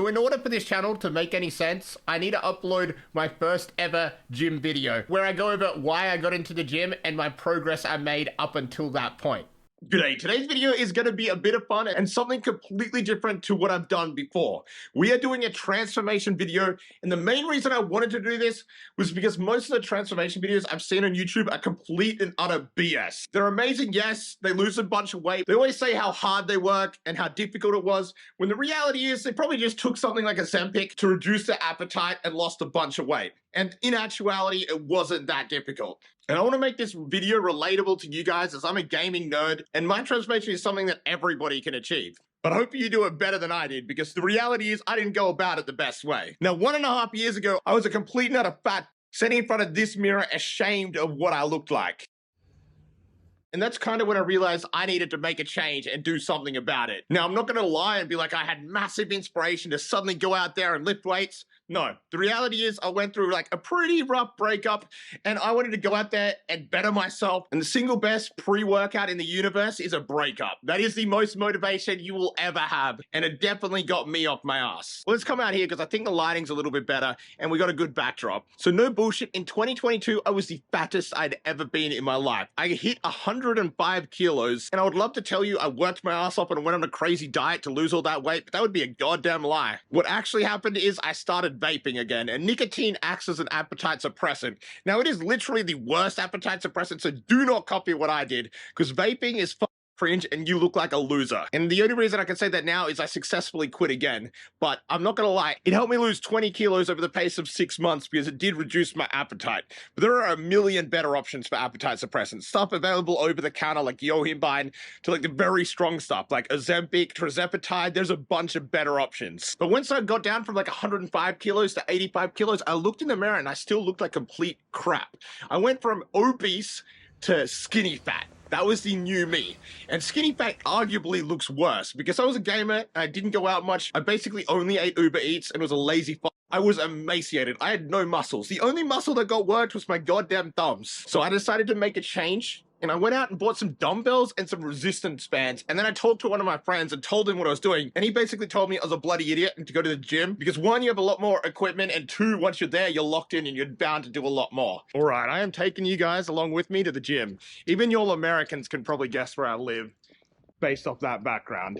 So in order for this channel to make any sense, I need to upload my first ever gym video where I go over why I got into the gym and my progress I made up until that point. G'day, today's video is going to be a bit of fun and something completely different to what I've done before. We are doing a transformation video, and the main reason I wanted to do this was because most of the transformation videos I've seen on YouTube are complete and utter BS. They're amazing, yes, they lose a bunch of weight. They always say how hard they work and how difficult it was, when the reality is they probably just took something like a Ozempic to reduce their appetite and lost a bunch of weight. And in actuality, it wasn't that difficult. And I want to make this video relatable to you guys as I'm a gaming nerd, and my transformation is something that everybody can achieve. But I hope you do it better than I did, because the reality is I didn't go about it the best way. Now, 1.5 years ago, I was a complete and utter fat, sitting in front of this mirror ashamed of what I looked like. And that's kind of when I realized I needed to make a change and do something about it. Now, I'm not going to lie and be like I had massive inspiration to suddenly go out there and lift weights. No, the reality is I went through like a pretty rough breakup, and I wanted to go out there and better myself. And the single best pre-workout in the universe is a breakup. That is the most motivation you will ever have. And it definitely got me off my ass. Well, let's come out here because I think the lighting's a little bit better and we got a good backdrop. So no bullshit, in 2022, I was the fattest I'd ever been in my life. I hit 105 kilos, and I would love to tell you I worked my ass off and went on a crazy diet to lose all that weight, but that would be a goddamn lie. What actually happened is I started vaping again, and nicotine acts as an appetite suppressant. Now, it is literally the worst appetite suppressant, so do not copy what I did, because vaping is cringe and you look like a loser. And the only reason I can say that now is I successfully quit again. But I'm not gonna lie, it helped me lose 20 kilos over the pace of 6 months because it did reduce my appetite. But there are a million better options for appetite suppressants. Stuff available over the counter like yohimbine, to like the very strong stuff like Ozempic, tirzepatide. There's a bunch of better options. But once I got down from like 105 kilos to 85 kilos, I looked in the mirror and I still looked like complete crap. I went from obese to skinny fat. That was the new me. And skinny fat arguably looks worse because I was a gamer and I didn't go out much. I basically only ate Uber Eats and was a lazy fuck. I was emaciated. I had no muscles. The only muscle that got worked was my goddamn thumbs. So I decided to make a change, and I went out and bought some dumbbells and some resistance bands. And then I talked to one of my friends and told him what I was doing. And he basically told me I was a bloody idiot and to go to the gym because 1, you have a lot more equipment, and 2, once you're there, you're locked in and you're bound to do a lot more. All right, I am taking you guys along with me to the gym. Even y'all Americans can probably guess where I live based off that background.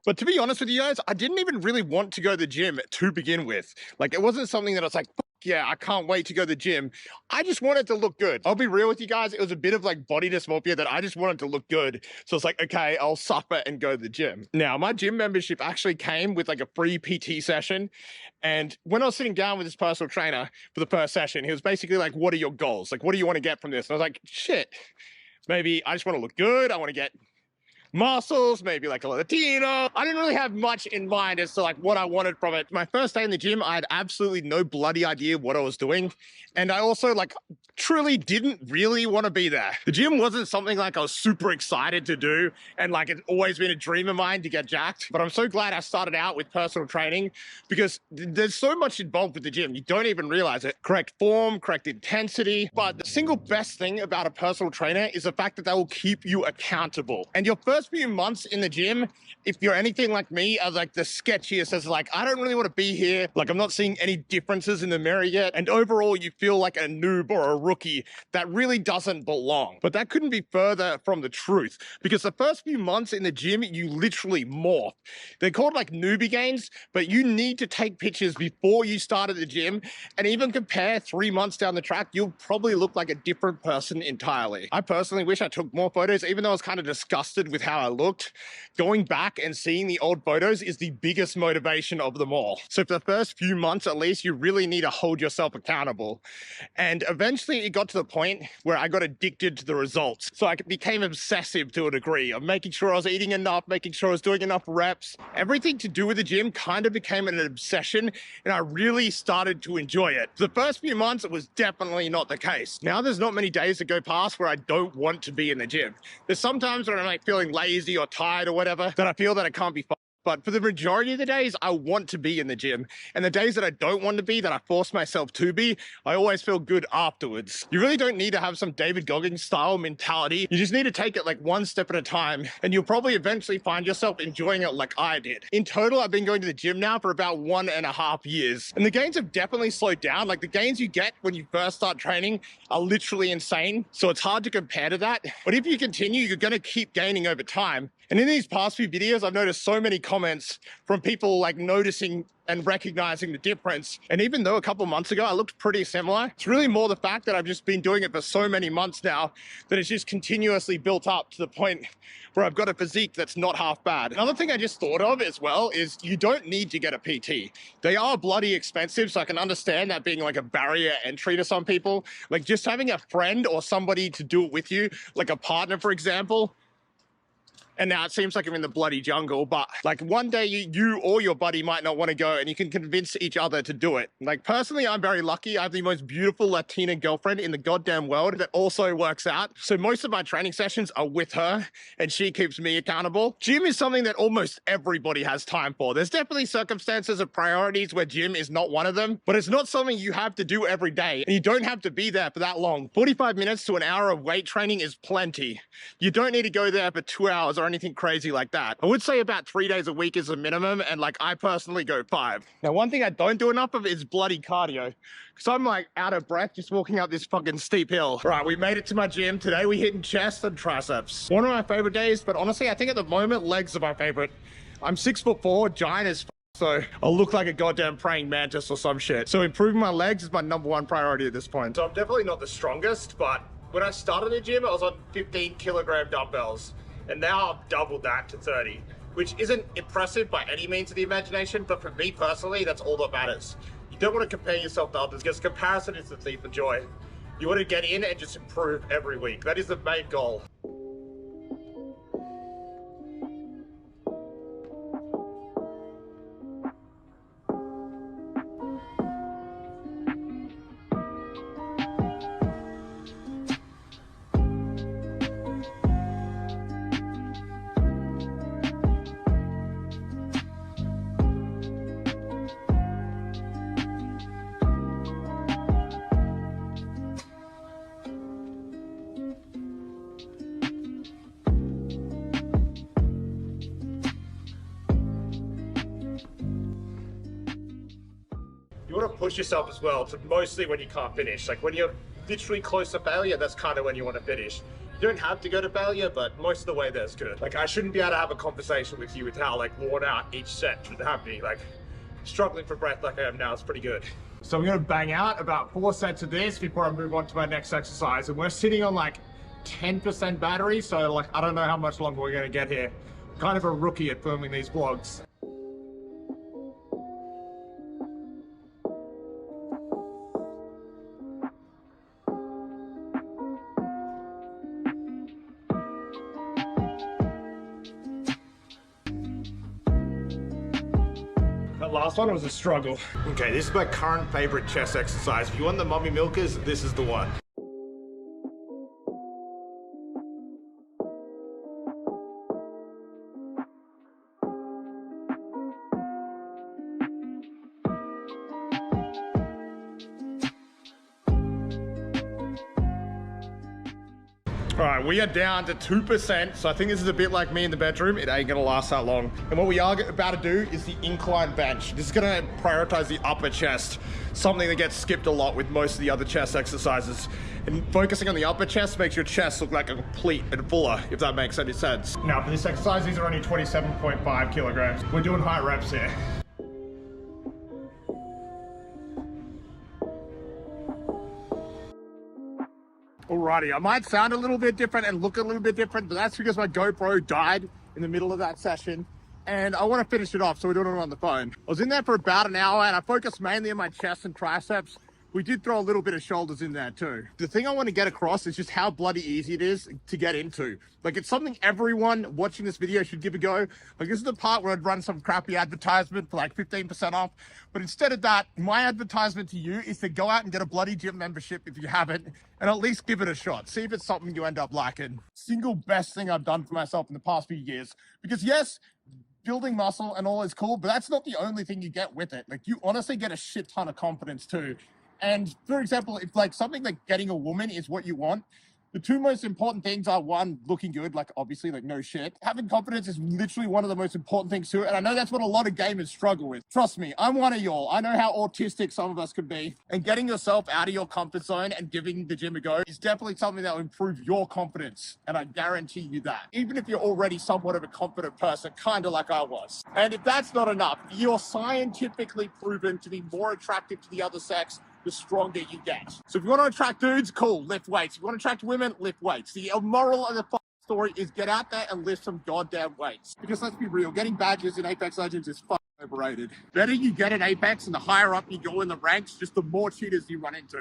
But to be honest with you guys, I didn't even really want to go to the gym to begin with. Like, it wasn't something that I was like, yeah, I can't wait to go to the gym. I just wanted to look good. I'll be real with you guys. It was a bit of like body dysmorphia that I just wanted to look good. So it's like, okay, I'll suffer and go to the gym. Now, my gym membership actually came with like a free PT session. And when I was sitting down with this personal trainer for the first session, he was basically like, what are your goals? Like, what do you want to get from this? And I was like, shit, maybe I just want to look good. I want to get muscles, maybe like a Latino. I didn't really have much in mind as to like what I wanted from it. My first day in the gym, I had absolutely no bloody idea what I was doing. And I also like truly didn't really want to be there. The gym wasn't something like I was super excited to do. And like it's always been a dream of mine to get jacked. But I'm so glad I started out with personal training because there's so much involved with the gym. You don't even realize it. Correct form, correct intensity. But the single best thing about a personal trainer is the fact that they will keep you accountable. And your first few months in the gym, if you're anything like me, are like the sketchiest. As like, I don't really want to be here. Like, I'm not seeing any differences in the mirror yet. And overall, you feel like a noob or a rookie that really doesn't belong. But that couldn't be further from the truth, because the first few months in the gym, you literally morph. They're called like newbie gains, but you need to take pictures before you start at the gym and even compare 3 months down the track, you'll probably look like a different person entirely. I personally wish I took more photos, even though I was kind of disgusted with how I looked. Going back and seeing the old photos is the biggest motivation of them all. So for the first few months, at least, you really need to hold yourself accountable. And eventually it got to the point where I got addicted to the results. So I became obsessive to a degree of making sure I was eating enough, making sure I was doing enough reps. Everything to do with the gym kind of became an obsession, and I really started to enjoy it. For the first few months, it was definitely not the case. Now there's not many days that go past where I don't want to be in the gym. There's sometimes when I'm like feeling lazy or tired or whatever, that I feel that I can't be But for the majority of the days, I want to be in the gym. And the days that I don't want to be, that I force myself to be, I always feel good afterwards. You really don't need to have some David Goggins style mentality. You just need to take it like one step at a time, and you'll probably eventually find yourself enjoying it like I did. In total, I've been going to the gym now for about 1.5 years. And the gains have definitely slowed down. Like the gains you get when you first start training are literally insane. So it's hard to compare to that. But if you continue, you're gonna keep gaining over time. And in these past few videos, I've noticed so many comments from people like noticing and recognizing the difference. And even though a couple months ago I looked pretty similar, it's really more the fact that I've just been doing it for so many months now that it's just continuously built up to the point where I've got a physique that's not half bad. Another thing I just thought of as well is you don't need to get a PT. They are bloody expensive, so I can understand that being like a barrier entry to some people. Like just having a friend or somebody to do it with you, like a partner, for example. And now it seems like I'm in the bloody jungle, but like one day you or your buddy might not want to go and you can convince each other to do it. Like personally, I'm very lucky. I have the most beautiful Latina girlfriend in the goddamn world that also works out. So most of my training sessions are with her and she keeps me accountable. Gym is something that almost everybody has time for. There's definitely circumstances of priorities where gym is not one of them, but it's not something you have to do every day. And you don't have to be there for that long. 45 minutes to an hour of weight training is plenty. You don't need to go there for 2 hours or anything crazy like that. I would say about 3 days a week is a minimum, and like I personally go 5. Now, one thing I don't do enough of is bloody cardio, because I'm like out of breath just walking up this fucking steep hill. Right, we made it to my gym. Today we're hitting chest and triceps. One of my favorite days, but honestly, I think at the moment, legs are my favorite. I'm 6'4", giant as so I'll look like a goddamn praying mantis or some shit. So improving my legs is my #1 priority at this point. So I'm definitely not the strongest, but when I started the gym, I was on 15 kilogram dumbbells. And now I've doubled that to 30, which isn't impressive by any means of the imagination, but for me personally, that's all that matters. You don't want to compare yourself to others, because comparison is the thief of joy. You want to get in and just improve every week. That is the main goal. You want to push yourself as well, to mostly when you can't finish. Like when you're literally close to failure, that's kind of when you want to finish. You don't have to go to failure, but most of the way there's good. Like I shouldn't be able to have a conversation with you with how like worn out each set should have me. Like struggling for breath like I am now is pretty good. So I'm gonna bang out about 4 sets of this before I move on to my next exercise. And we're sitting on like 10% battery, so like I don't know how much longer we're gonna get here. I'm kind of a rookie at filming these vlogs. That last one was a struggle. Okay, this is my current favorite chest exercise. If you want the mummy milkers, this is the one. All right, we are down to 2%, so I think this is a bit like me in the bedroom. It ain't gonna last that long. And what we are about to do is the incline bench. This is gonna prioritize the upper chest, something that gets skipped a lot with most of the other chest exercises. And focusing on the upper chest makes your chest look like a complete and fuller, if that makes any sense. Now for this exercise, these are only 27.5 kilograms. We're doing high reps here. Alrighty, I might sound a little bit different and look a little bit different, but that's because my GoPro died in the middle of that session and I want to finish it off, so we're doing it on the phone. I was in there for about an hour and I focused mainly on my chest and triceps. We did throw a little bit of shoulders in there too. The thing I want to get across is just how bloody easy it is to get into. Like it's something everyone watching this video should give a go. Like this is the part where I'd run some crappy advertisement for like 15% off. But instead of that, my advertisement to you is to go out and get a bloody gym membership if you haven't, and at least give it a shot. See if it's something you end up liking. Single best thing I've done for myself in the past few years. Because yes, building muscle and all is cool, but that's not the only thing you get with it. Like, you honestly get a shit ton of confidence too. And for example, if like something like getting a woman is what you want, the two most important things are, one, looking good, like obviously, like no shit. Having confidence is literally one of the most important things too. And I know that's what a lot of gamers struggle with. Trust me, I'm one of y'all. I know how autistic some of us could be. And getting yourself out of your comfort zone and giving the gym a go is definitely something that will improve your confidence. And I guarantee you that. Even if you're already somewhat of a confident person, kind of like I was. And if that's not enough, you're scientifically proven to be more attractive to the other sex the stronger you get. So if you want to attract dudes, cool, lift weights. If you want to attract women, lift weights. The moral of the story is get out there and lift some goddamn weights. Because let's be real, getting badges in Apex Legends is overrated. Better you get in Apex and the higher up you go in the ranks, just the more cheaters you run into.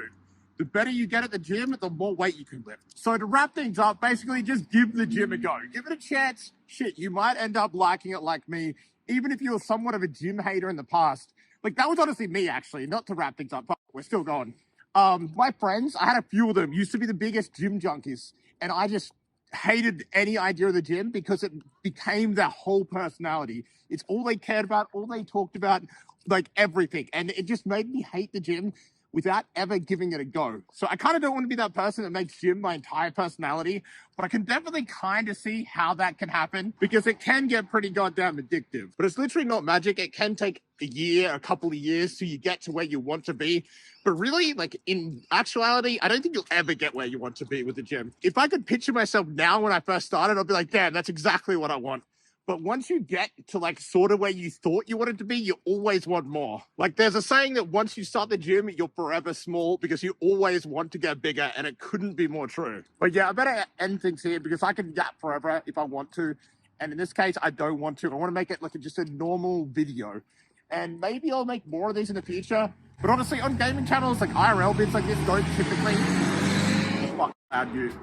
The better you get at the gym, the more weight you can lift. So to wrap things up, basically just give the gym a go. Give it a chance. Shit, you might end up liking it like me, even if you were somewhat of a gym hater in the past. Like, that was honestly me, actually, not to wrap things up. We're still going. My friends, I had a few of them, used to be the biggest gym junkies, and I just hated any idea of the gym because it became their whole personality. It's all they cared about, all they talked about, like everything. And it just made me hate the gym without ever giving it a go. So I kind of don't want to be that person that makes gym my entire personality, but I can definitely kind of see how that can happen because it can get pretty goddamn addictive. But it's literally not magic. It can take a year, a couple of years till you get to where you want to be. But really, like in actuality, I don't think you'll ever get where you want to be with the gym. If I could picture myself now when I first started, I'd be like, damn, that's exactly what I want. But once you get to like sort of where you thought you wanted to be, you always want more. Like there's a saying that once you start the gym, you're forever small because you always want to get bigger, and it couldn't be more true. But yeah, I better end things here because I can yap forever if I want to. And in this case, I don't want to. I want to make it like just a normal video. And maybe I'll make more of these in the future. But honestly, on gaming channels, like IRL bits like this don't typically fuck loud ute.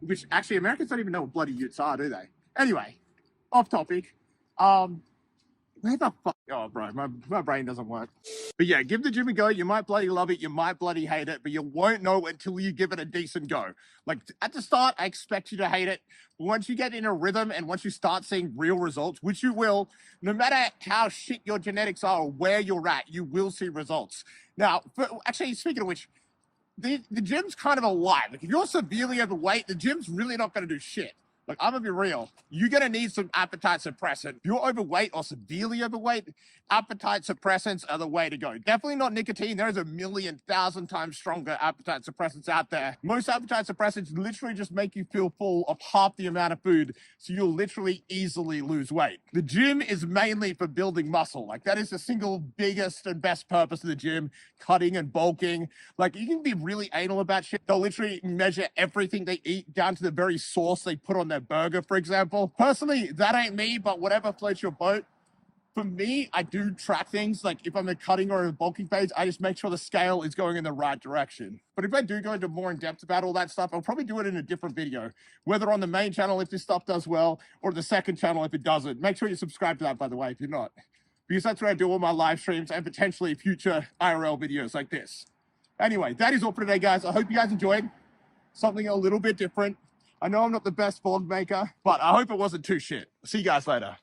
Which actually Americans don't even know what bloody utes are, do they? Anyway. Off topic. Where the fuck? Oh, bro, my brain doesn't work. But yeah, give the gym a go. You might bloody love it. You might bloody hate it, but you won't know until you give it a decent go. Like at the start, I expect you to hate it. But once you get in a rhythm and once you start seeing real results, which you will, no matter how shit your genetics are or where you're at, you will see results. Now, actually, speaking of which, the gym's kind of alive. Like if you're severely overweight, the gym's really not going to do shit. Like, I'm gonna be real. You're gonna need some appetite suppressant. If you're overweight or severely overweight, appetite suppressants are the way to go. Definitely not nicotine. There's a 1,000,000 times stronger appetite suppressants out there. Most appetite suppressants literally just make you feel full of half the amount of food, so you'll literally easily lose weight. The gym is mainly for building muscle. Like, that is the single biggest and best purpose of the gym, cutting and bulking. Like, you can be really anal about shit. They'll literally measure everything they eat down to the very sauce they put on their burger, for example. Personally, that ain't me, but whatever floats your boat. For me, I do track things. Like if I'm a cutting or a bulking phase, I just make sure the scale is going in the right direction. But if I do go into more in depth about all that stuff, I'll probably do it in a different video, whether on the main channel if this stuff does well, or the second channel if it doesn't. Make sure you subscribe to that, by the way, if you're not, because that's where I do all my live streams and potentially future IRL videos like this. Anyway, that is all for today, guys. I hope you guys enjoyed something a little bit different. I know I'm not the best vlog maker, but I hope it wasn't too shit. See you guys later.